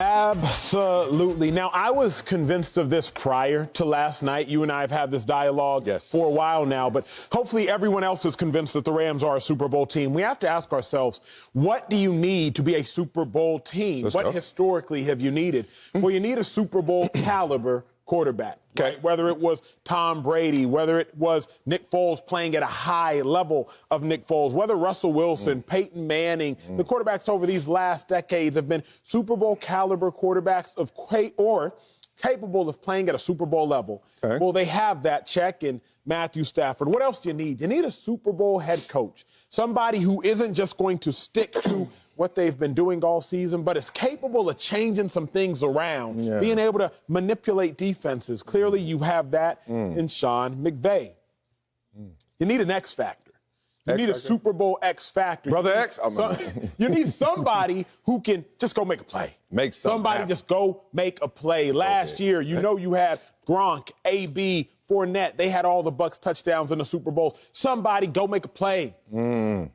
Absolutely. Now, I was convinced of this prior to last night. You and I have had this dialogue for a while now, but hopefully everyone else is convinced that the Rams are a Super Bowl team. We have to ask ourselves, what do you need to be a Super Bowl team? What historically have you needed? Well, you need a Super Bowl caliber quarterback, right? Whether it was Tom Brady, whether it was Nick Foles playing at a high level of Nick Foles, whether Russell Wilson, Peyton Manning, the quarterbacks over these last decades have been Super Bowl caliber quarterbacks or capable of playing at a Super Bowl level. Well, they have that check in Matthew Stafford. What else do you need? You need a Super Bowl head coach, somebody who isn't just going to stick to what they've been doing all season, but is capable of changing some things around, being able to manipulate defenses. Clearly, you have that in Sean McVay. You need an X factor. You need a Super Bowl X factor. Brother X? You need somebody who can just go make a play. Somebody just go make a play. Last year, you know you had Gronk, AB, Fournette. They had all the Bucs touchdowns in the Super Bowl. Somebody go make a play.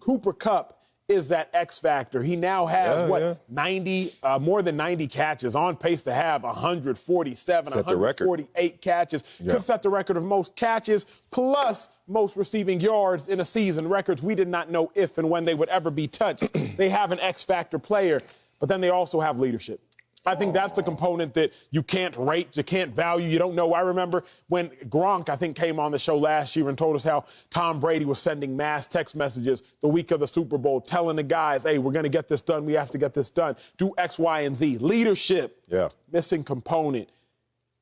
Cooper Kupp is that X factor. He now has, more than 90 catches, on pace to have 147, 148 catches. Could set the record of most catches plus most receiving yards in a season, records we did not know if and when they would ever be touched. They have an X factor player, but then they also have leadership. I think that's the component that you can't rate, you can't value, you don't know. I remember when Gronk, I think, came on the show last year and told us how Tom Brady was sending mass text messages the week of the Super Bowl, telling the guys, hey, we're going to get this done, we have to get this done, do X, Y, and Z. Leadership, missing component.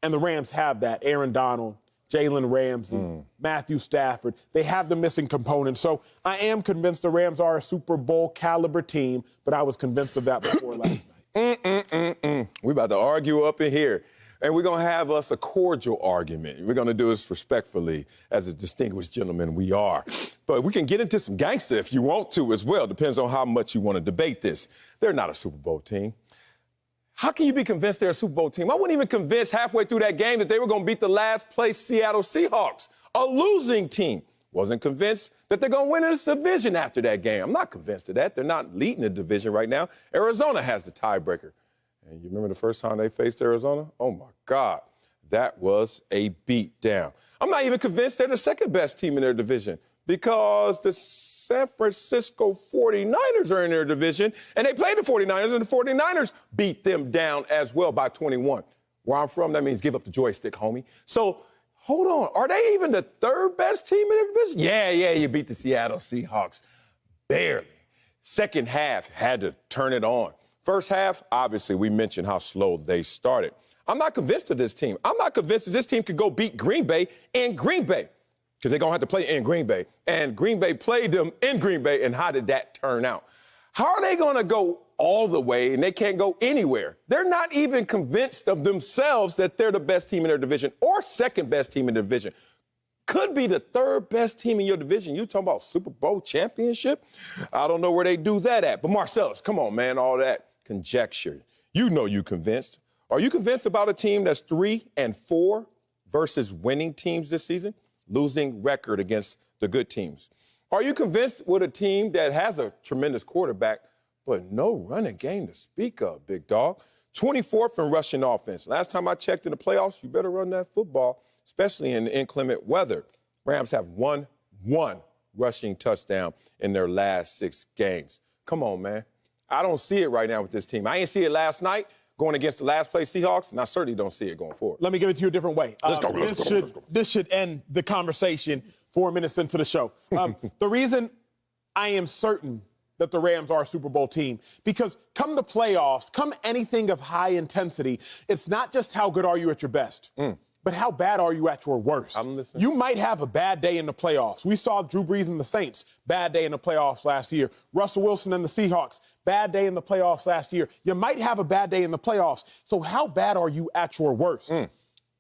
And the Rams have that. Aaron Donald, Jalen Ramsey, Matthew Stafford, they have the missing component. So I am convinced the Rams are a Super Bowl caliber team, but I was convinced of that before last night. We're about to argue up in here, and we're going to have us a cordial argument. We're going to do this respectfully, as a distinguished gentleman we are. But we can get into some gangster if you want to as well. Depends on how much you want to debate this. They're not a Super Bowl team. How can you be convinced they're a Super Bowl team? I wasn't even convinced halfway through that game that they were going to beat the last-place Seattle Seahawks, a losing team. Wasn't convinced that they're going to win this division after that game. I'm not convinced of that. They're not leading the division right now. Arizona has the tiebreaker. And you remember the first time they faced Arizona? Oh, my God. That was a beatdown. I'm not even convinced they're the second-best team in their division because the San Francisco 49ers are in their division, and they played the 49ers, and the 49ers beat them down as well by 21. Where I'm from, that means give up the joystick, homie. So, hold on. Are they even the third-best team in the division? Yeah, you beat the Seattle Seahawks. Barely. Second half, had to turn it on. First half, obviously, we mentioned how slow they started. I'm not convinced of this team. I'm not convinced that this team could go beat Green Bay in Green Bay because they're going to have to play in Green Bay. And Green Bay played them in Green Bay, and how did that turn out? How are they going to go all the way and they can't go anywhere? They're not even convinced of themselves that they're the best team in their division or second best team in the division. Could be the third best team in your division. You talking about Super Bowl championship? I don't know where they do that at. But Marcellus, come on, man, all that conjecture. You know you convinced. Are you convinced about a team that's 3-4 versus winning teams this season? Losing record against the good teams. Are you convinced with a team that has a tremendous quarterback, but no running game to speak of, big dog? 24th in rushing offense. Last time I checked in the playoffs, you better run that football, especially in inclement weather. Rams have one rushing touchdown in their last 6 games. Come on, man. I don't see it right now with this team. I didn't see it last night going against the last-place Seahawks, and I certainly don't see it going forward. Let me give it to you a different way. Let's go. This should end the conversation 4 minutes into the show. The reason I am certain that the Rams are a Super Bowl team, because come the playoffs, come anything of high intensity, it's not just how good are you at your best, but how bad are you at your worst. I'm listening. You might have a bad day in the playoffs. We saw Drew Brees and the Saints, bad day in the playoffs last year. Russell Wilson and the Seahawks, bad day in the playoffs last year. You might have a bad day in the playoffs. So how bad are you at your worst?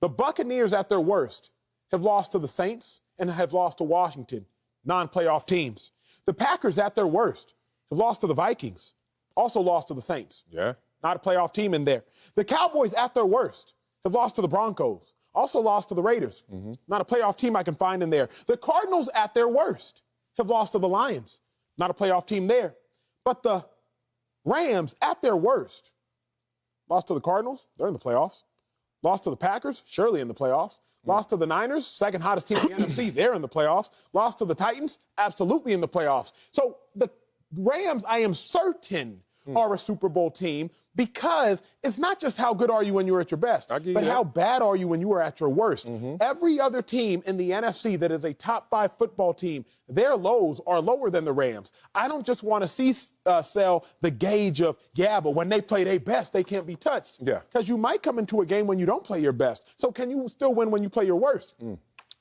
The Buccaneers at their worst have lost to the Saints and have lost to Washington, non-playoff teams. The Packers at their worst have lost to the Vikings, also lost to the Saints. Yeah. Not a playoff team in there. The Cowboys at their worst have lost to the Broncos, also lost to the Raiders. Not a playoff team I can find in there. The Cardinals at their worst have lost to the Lions. Not a playoff team there. But the Rams at their worst Lost to the Cardinals, they're in the playoffs. Lost to the Packers, surely in the playoffs. Lost to the Niners, second hottest team in the NFC, they're in the playoffs. Lost to the Titans, absolutely in the playoffs. So the Rams, I am certain, are a Super Bowl team because it's not just how good are you when you're at your best, but how bad are you when you are at your worst. Every other team in the NFC that is a top 5 football team, their lows are lower than the Rams. I don't just want to see sell the gauge of, but when they play their best, they can't be touched. Yeah. Because you might come into a game when you don't play your best. So can you still win when you play your worst?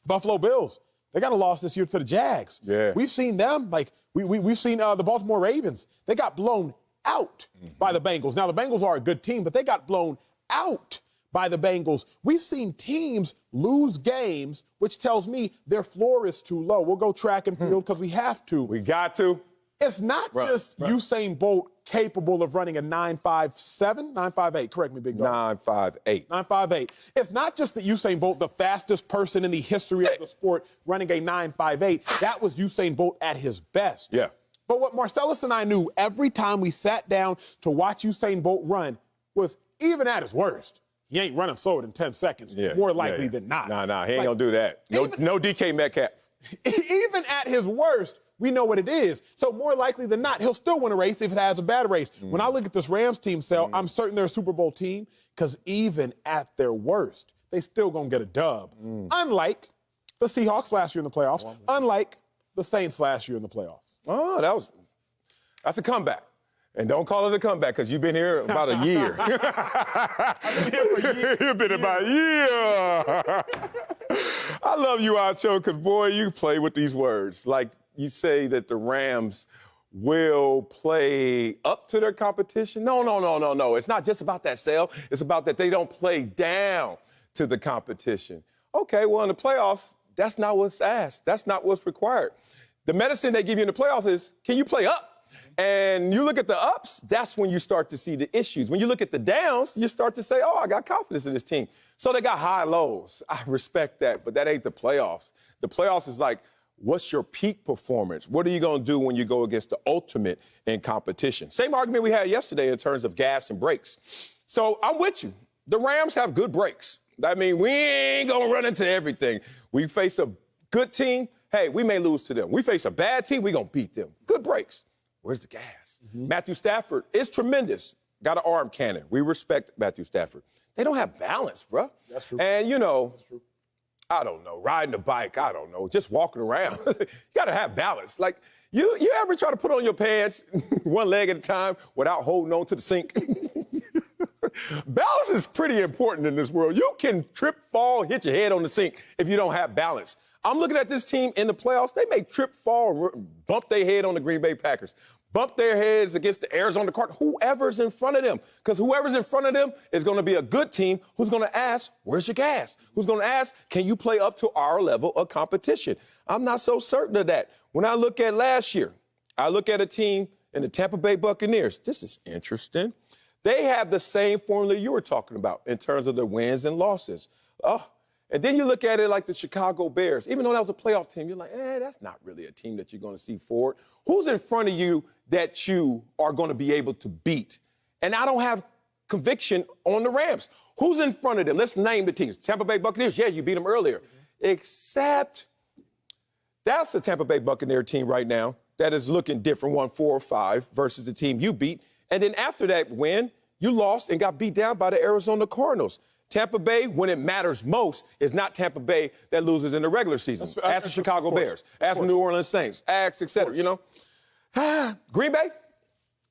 Buffalo Bills, they got a loss this year to the Jags. Yeah. We've seen them, like, we've seen the Baltimore Ravens. They got blown out by the Bengals. Now, the Bengals are a good team, but they got blown out by the Bengals. We've seen teams lose games, which tells me their floor is too low. We'll go track and field because we have to. We got to. It's not just Usain Bolt capable of running a 9.57, 9.58. Correct me, big dog. 9.58. 9.58. It's not just that Usain Bolt, the fastest person in the history of the sport, running a 9.58. That was Usain Bolt at his best. Yeah. But what Marcellus and I knew every time we sat down to watch Usain Bolt run was, even at his worst, he ain't running slower than 10 seconds, more likely than not. Nah, he ain't gonna do that. No DK Metcalf. Even at his worst, we know what it is. So more likely than not, he'll still win a race if it has a bad race. When I look at this Rams team, I'm certain they're a Super Bowl team because even at their worst, they still gonna get a dub. Unlike the Seahawks last year in the playoffs, unlike the Saints last year in the playoffs. Oh, that's a comeback. And don't call it a comeback because you've been here about a year. I've been here for years. You've been about a year. I love you, Acho, because, boy, you play with these words. Like you say that the Rams will play up to their competition. No. It's not just about that, Sale. It's about that they don't play down to the competition. Okay, well, in the playoffs, that's not what's asked. That's not what's required. The medicine they give you in the playoffs is, can you play up? And you look at the ups, that's when you start to see the issues. When you look at the downs, you start to say, I got confidence in this team. So they got high lows. I respect that, but that ain't the playoffs. The playoffs is like, what's your peak performance? What are you going to do when you go against the ultimate in competition? Same argument we had yesterday in terms of gas and brakes. So I'm with you. The Rams have good brakes. I mean, we ain't going to run into everything. We face a good team. Hey, we may lose to them. We face a bad team, we're going to beat them. Good breaks. Where's the gas? Matthew Stafford is tremendous. Got an arm cannon. We respect Matthew Stafford. They don't have balance, bro. That's true. And, That's true. I don't know, riding a bike, I don't know, just walking around. You got to have balance. Like, you ever try to put on your pants one leg at a time without holding on to the sink? Balance is pretty important in this world. You can trip, fall, hit your head on the sink if you don't have balance. I'm looking at this team in the playoffs. They may trip, fall, bump their head on the Green Bay Packers, bump their heads against the Arizona Cardinals, whoever's in front of them. Because whoever's in front of them is going to be a good team who's going to ask, where's your gas? Who's going to ask, can you play up to our level of competition? I'm not so certain of that. When I look at last year, I look at a team in the Tampa Bay Buccaneers. This is interesting. They have the same formula you were talking about in terms of their wins and losses. And then you look at it like the Chicago Bears. Even though that was a playoff team, you're like, that's not really a team that you're going to see forward. Who's in front of you that you are going to be able to beat? And I don't have conviction on the Rams. Who's in front of them? Let's name the teams. Tampa Bay Buccaneers, you beat them earlier. Except that's the Tampa Bay Buccaneer team right now that is looking different, 1-4-5 versus the team you beat. And then after that win, you lost and got beat down by the Arizona Cardinals. Tampa Bay, when it matters most, is not Tampa Bay that loses in the regular season. Ask the Chicago Bears. Ask the New Orleans Saints. Ask, et cetera, Green Bay,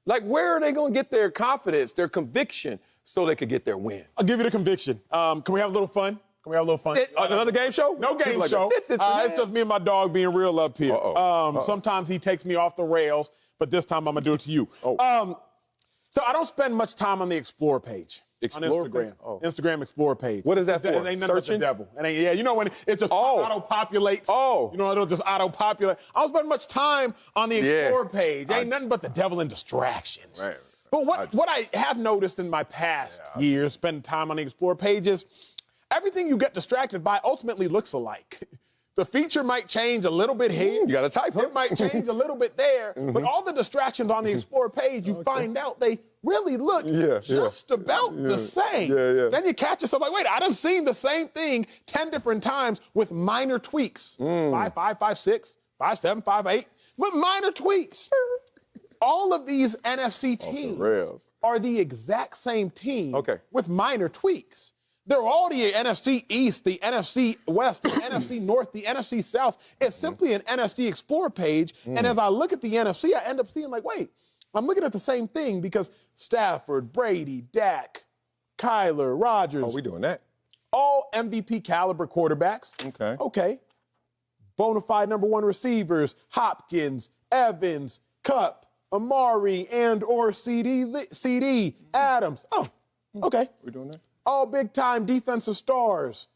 like, where are they going to get their confidence, their conviction, so they could get their win? I'll give you the conviction. Can we have a little fun? Another game show? No game show. It's just me and my dog being real up here. Sometimes he takes me off the rails, but this time I'm going to do it to you. So I don't spend much time on the Explore page. On Instagram. Instagram Explore page. What is that for? It ain't nothing but the devil. It ain't, when it just auto-populates. It'll just auto-populate. I don't spend much time on the Explore page. Ain't nothing but the devil and distractions. Right. But what I have noticed in my past years, spending time on the Explore pages, everything you get distracted by ultimately looks alike. The feature might change a little bit here. You got to type, huh? It might change a little bit there. But all the distractions on the Explore page, you find out they really look just about the same. Then you catch yourself like, wait, I done seen the same thing 10 different times with minor tweaks. 5'5", 5'6", 5'7", 5'8", with minor tweaks. All of these NFC teams are the exact same team with minor tweaks. They're all the NFC East, the NFC West, the NFC North, the NFC South. It's simply an NFC Explorer page. And as I look at the NFC, I end up seeing like, wait, I'm looking at the same thing because Stafford, Brady, Dak, Kyler, Rodgers. Oh, we doing that. All MVP caliber quarterbacks. Okay. Bona fide number one receivers, Hopkins, Evans, Kupp, Amari, and or CD, Adams. Oh, okay. We're doing that. All big-time defensive stars,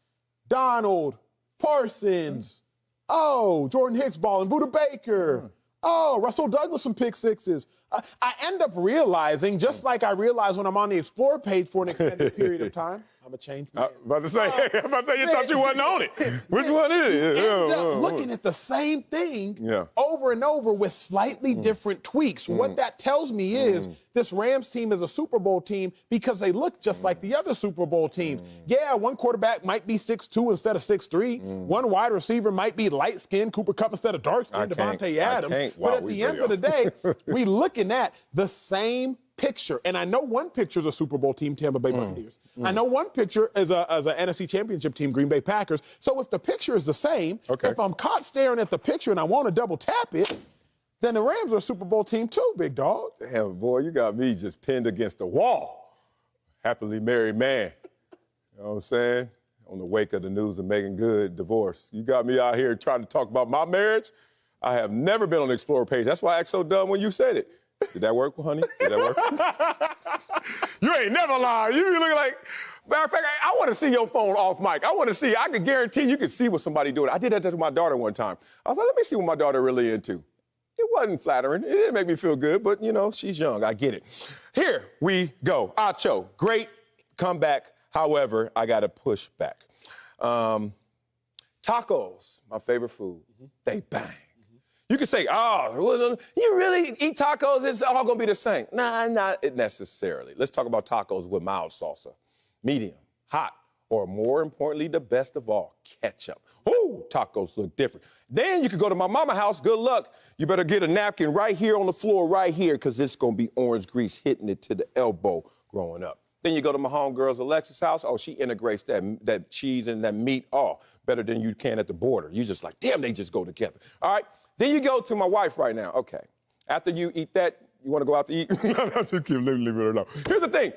Donald, Parsons, Jordan Hicks balling, Buda Baker, Russell Douglas some pick sixes. I end up realizing, just like I realize when I'm on the Explorer page for an extended period of time, I'm a change man. About to say, you thought you wasn't on it. Which one is it? End up looking at the same thing over and over with slightly different tweaks. What that tells me is this Rams team is a Super Bowl team because they look just like the other Super Bowl teams. Yeah, one quarterback might be 6'2" instead of 6'3". One wide receiver might be light-skinned, Cooper Kupp instead of dark-skinned, Devontae Adams. But at the end of the day, we looking at the same picture. And I know one picture is a Super Bowl team, Tampa Bay Buccaneers. I know one picture is a NFC Championship team, Green Bay Packers. So if the picture is the same, if I'm caught staring at the picture and I want to double tap it, then the Rams are a Super Bowl team too, big dog. Damn, boy, you got me just pinned against the wall. Happily married man. You know what I'm saying? On the wake of the news of Megan Good divorce. You got me out here trying to talk about my marriage. I have never been on the Explorer page. That's why I act so dumb when you said it. Did that work, honey? Did that work? You ain't never lied. You looking like, matter of fact, I want to see your phone off mic. I want to see. I can guarantee you can see what somebody doing. I did that to my daughter one time. I was like, let me see what my daughter really into. It wasn't flattering. It didn't make me feel good, but, you know, she's young. I get it. Here we go. Acho, great comeback. However, I got to push back. Tacos, my favorite food. They bang. You can say, you really eat tacos, it's all going to be the same. Nah, not necessarily. Let's talk about tacos with mild salsa, medium, hot, or more importantly, the best of all, ketchup. Ooh, tacos look different. Then you could go to my mama's house. Good luck. You better get a napkin right here on the floor right here because it's going to be orange grease hitting it to the elbow growing up. Then you go to my homegirl's Alexis house. Oh, she integrates that cheese and that meat. Oh, better than you can at the border. You just like, damn, they just go together. All right. Then you go to my wife right now. Okay. After you eat that, you want to go out to eat? Leave it alone. Here's the thing.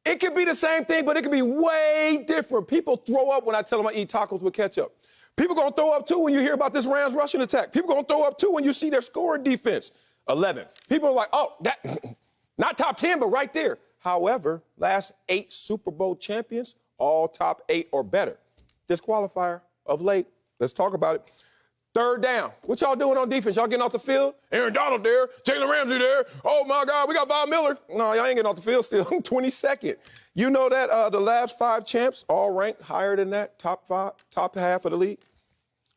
It could be the same thing, but it could be way different. People throw up when I tell them I eat tacos with ketchup. People going to throw up, too, when you hear about this Rams rushing attack. People going to throw up, too, when you see their scoring defense. 11th. People are like, oh, that not top 10, but right there. However, last 8 Super Bowl champions, all top 8 or better. Disqualifier of late. Let's talk about it. Third down. What y'all doing on defense? Y'all getting off the field? Aaron Donald there. Jalen Ramsey there. Oh, my God, we got Von Miller. No, y'all ain't getting off the field still. 22nd. You know that the last 5 champs all ranked higher than that, top half of the league?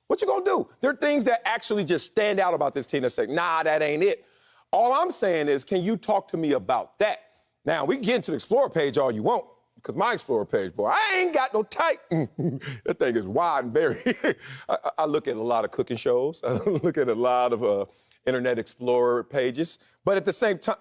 What you gonna do? There are things that actually just stand out about this team that say, nah, that ain't it. All I'm saying is, can you talk to me about that? Now, we can get into the Explorer page all you want, because my Explorer page, boy, I ain't got no type. That thing is wide and varied. I look at a lot of cooking shows. I look at a lot of Internet Explorer pages. But at the same time,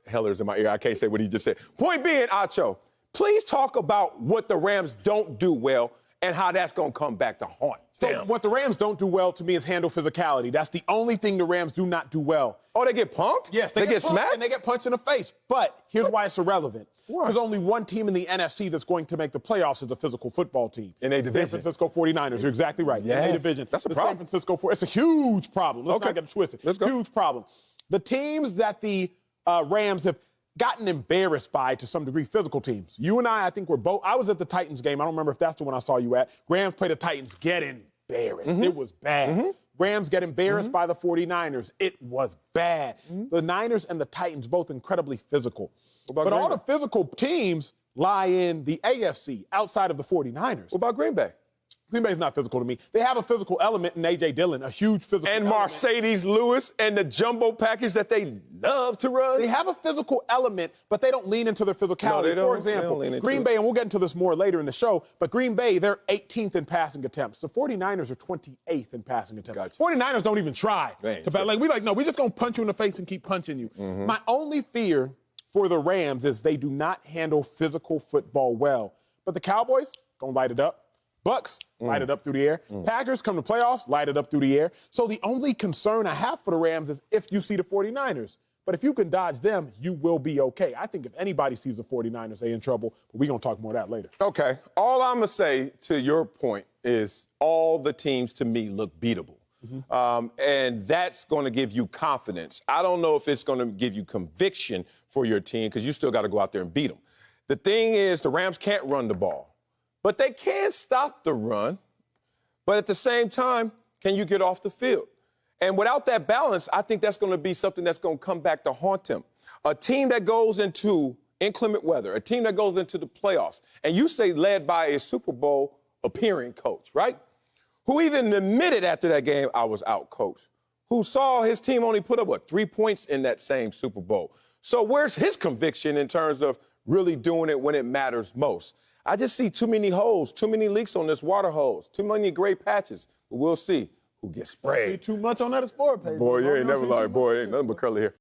Heller's in my ear. I can't say what he just said. Point being, Acho, please talk about what the Rams don't do well and how that's going to come back to haunt. So what the Rams don't do well, to me, is handle physicality. That's the only thing the Rams do not do well. Oh, they get punked? Yes, they get smacked? And they get punched in the face. But here's why it's irrelevant. There's only one team in the NFC that's going to make the playoffs as a physical football team. In a division. San Francisco 49ers. You're exactly right. Yes. In a division. That's a problem. San Francisco it's a huge problem. Let's not get it twisted. Let's go. Huge problem. The teams that the Rams have gotten embarrassed by, to some degree, physical teams. You and I think, were both. I was at the Titans game. I don't remember if that's the one I saw you at. Rams play the Titans. Get embarrassed. It was bad. Rams get embarrassed by the 49ers. It was bad. The Niners and the Titans, both incredibly physical. But all the physical teams lie in the AFC outside of the 49ers. What about Green Bay? Green Bay's not physical to me. They have a physical element in A.J. Dillon, a huge physical and element. Mercedes Lewis and the jumbo package that they love to run. They have a physical element, but they don't lean into their physicality. No, they don't. For example, Green Bay, and we'll get into this more later in the show, but Green Bay, they're 18th in passing attempts. The 49ers are 28th in passing attempts. Gotcha. 49ers don't even try. No, we're just going to punch you in the face and keep punching you. Mm-hmm. My only fear for the Rams is they do not handle physical football well. But the Cowboys, going to light it up. Bucks, light it up through the air. Packers come to playoffs, light it up through the air. So the only concern I have for the Rams is if you see the 49ers. But if you can dodge them, you will be okay. I think if anybody sees the 49ers, they're in trouble. But we're going to talk more of that later. Okay. All I'm going to say to your point is all the teams to me look beatable. And that's going to give you confidence. I don't know if it's going to give you conviction for your team because you still got to go out there and beat them. The thing is the Rams can't run the ball. But they can stop the run. But at the same time, can you get off the field? And without that balance, I think that's going to be something that's going to come back to haunt them. A team that goes into inclement weather, a team that goes into the playoffs, and you say led by a Super Bowl appearing coach, right? Who even admitted after that game, I was out coached. Who saw his team only put up, 3 points in that same Super Bowl. So where's his conviction in terms of really doing it when it matters most? I just see too many holes, too many leaks on this water hose, too many gray patches. But we'll see who gets sprayed. See too much on that explorer page. Boy, you ain't never lied. Boy, ain't nothing but curly hair.